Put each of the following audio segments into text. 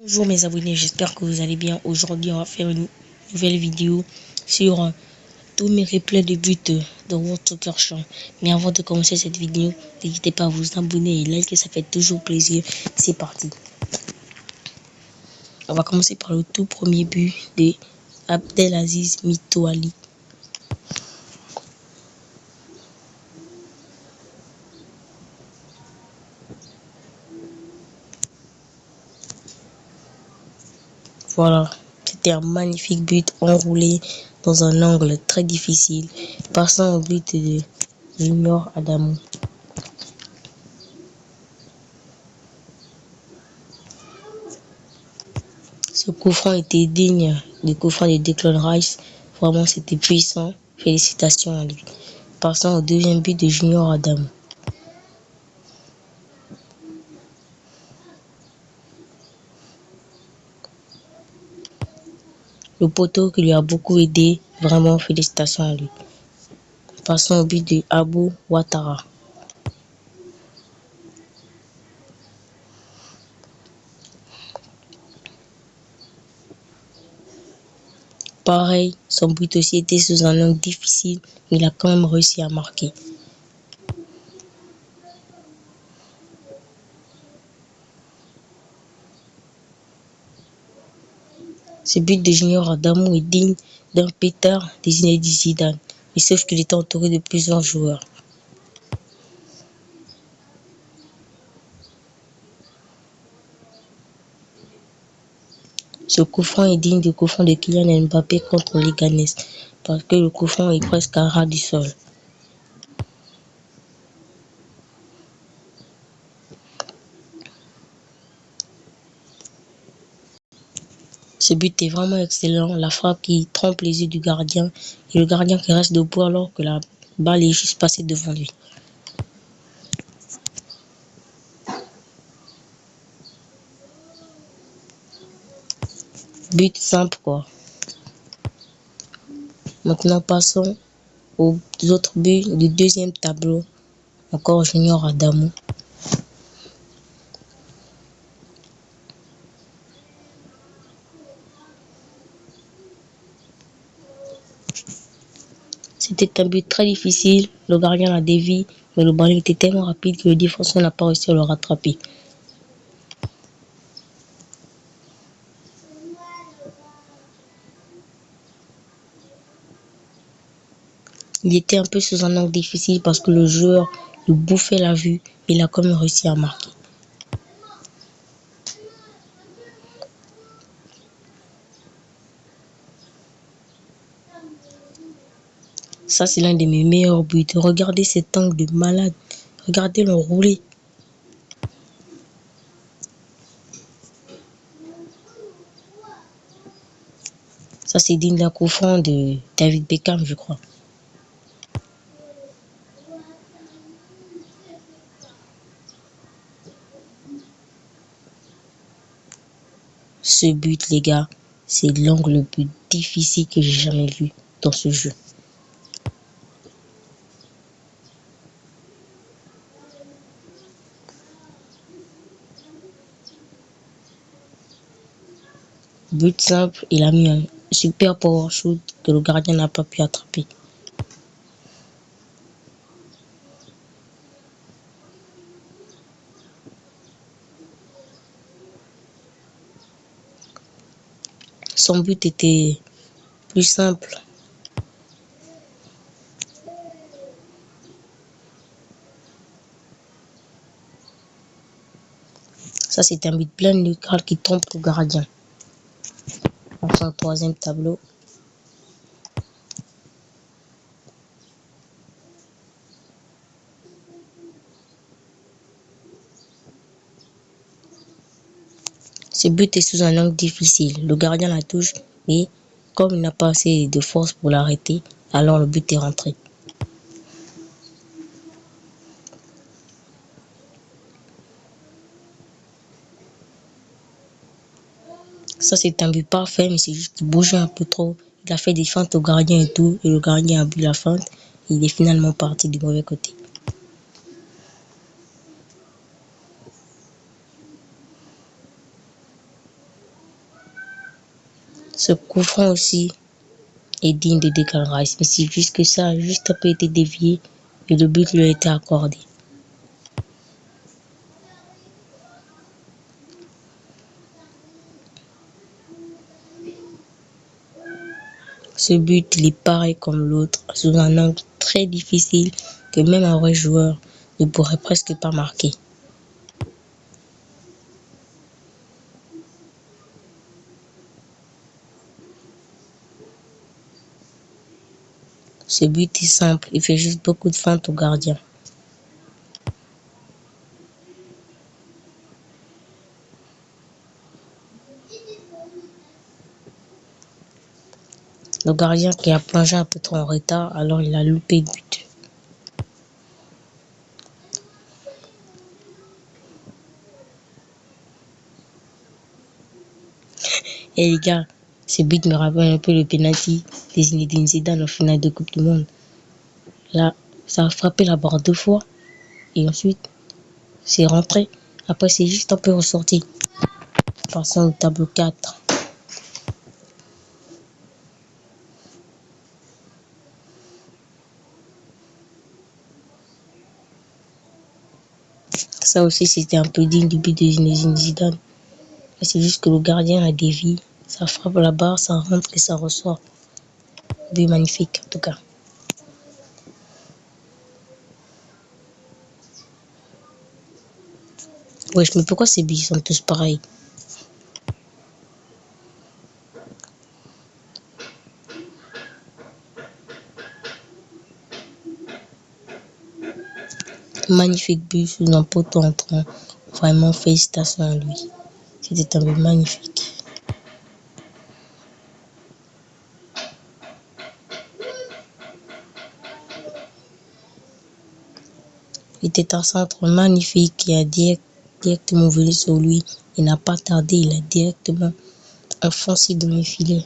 Bonjour mes abonnés, j'espère que vous allez bien. Aujourd'hui, on va faire une nouvelle vidéo sur tous mes replays de buts de World Soccer Champ. Mais avant de commencer cette vidéo, n'hésitez pas à vous abonner et liker, ça fait toujours plaisir. C'est parti. On va commencer par le tout premier but de Abdelaziz Mitoali. Voilà, c'était un magnifique but enroulé dans un angle très difficile, passant au but de Junior Adamou. Ce coup franc était digne du coup franc de Declan Rice. Vraiment, c'était puissant. Félicitations à lui. Passons au deuxième but de Junior Adamou. Le poteau qui lui a beaucoup aidé. Vraiment, félicitations à lui. Passons au but de Abou Ouattara. Pareil, son but aussi était sous un angle difficile. Il a quand même réussi à marquer. Ce but de Junior Adamou est digne d'un pétard de Zinedine Zidane. Mais sauf qu'il était entouré de plusieurs joueurs. Ce coup franc est digne du coup franc de Kylian Mbappé contre les Leganés, parce que le coup franc est presque à ras du sol. Ce but est vraiment excellent, la frappe qui trompe les yeux du gardien et le gardien qui reste debout alors que la balle est juste passée devant lui. But simple quoi. Maintenant passons aux autres buts du deuxième tableau. Encore Junior Adamou. C'était un but très difficile, le gardien l'a dévié, mais le ballon était tellement rapide que le défenseur n'a pas réussi à le rattraper. Il était un peu sous un angle difficile parce que le joueur lui bouffait la vue, il a quand même réussi à marquer. Ça, c'est l'un de mes meilleurs buts. Regardez cet angle de malade. Regardez l'enroulé. Ça, c'est digne d'un coup franc de David Beckham, je crois. Ce but, les gars, c'est l'angle le plus difficile que j'ai jamais vu dans ce jeu. But simple, il a mis un super power shoot que le gardien n'a pas pu attraper. Son but était plus simple. Ça, c'est un but plein de cœur qui trompe le gardien. Enfin, troisième tableau. Ce but est sous un angle difficile. Le gardien la touche et comme il n'a pas assez de force pour l'arrêter, alors le but est rentré. Ça, c'est un but parfait, mais c'est juste qu'il bougeait un peu trop. Il a fait des feintes au gardien et tout, et le gardien a bu la feinte. Et il est finalement parti du mauvais côté. Ce coup franc aussi est digne de Declan Rice, mais c'est juste que ça a juste un peu été dévié et le but lui a été accordé. Ce but, il est pareil comme l'autre, sous un angle très difficile que même un vrai joueur ne pourrait presque pas marquer. Ce but est simple, il fait juste beaucoup de feintes au gardien. Le gardien qui a plongé un peu trop en retard, alors il a loupé le but. Et les gars, ce but me rappelle un peu le penalty des Zinedine Zidane en finale de Coupe du Monde. Là, ça a frappé la barre 2 fois et ensuite c'est rentré. Après, c'est juste un peu ressorti. Passons au tableau 4. Ça aussi, c'était un peu digne du but de Zinedine Zidane. C'est juste que le gardien a dévié. Ça frappe la barre, ça rentre et ça ressort. But magnifique en tout cas. Wesh, mais pourquoi ces buts sont tous pareils? Magnifique but sous un poteau entrant. Vraiment, félicitations à lui. C'était un but magnifique. Il était un centre magnifique qui a directement venu sur lui. Il n'a pas tardé, il a directement enfoncé dans les filets.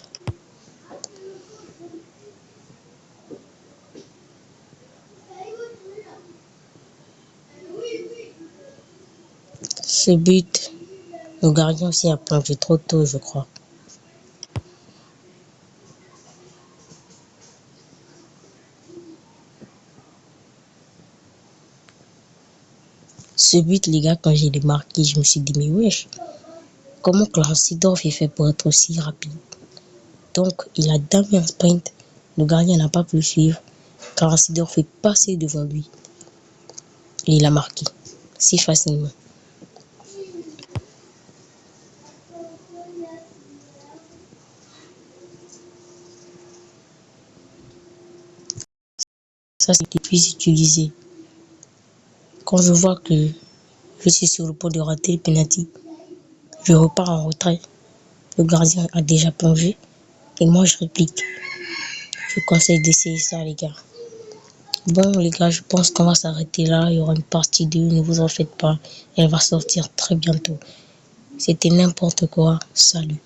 Ce but, le gardien aussi a plongé trop tôt, je crois. Ce but, les gars, quand j'ai marqué, je me suis dit, mais wesh, comment Clarence Seedorf est fait pour être aussi rapide? Donc, il a damé un sprint. Le gardien n'a pas pu le suivre. Clarence Seedorf est passé devant lui. Et il a marqué. Si facilement. Ça, c'était plus utilisé. Quand je vois que je suis sur le point de rater le penalty, je repars en retrait. Le gardien a déjà plongé. Et moi, je réplique. Je conseille d'essayer ça, les gars. Bon, les gars, je pense qu'on va s'arrêter là. Il y aura une partie 2, ne vous en faites pas. Elle va sortir très bientôt. C'était n'importe quoi. Salut.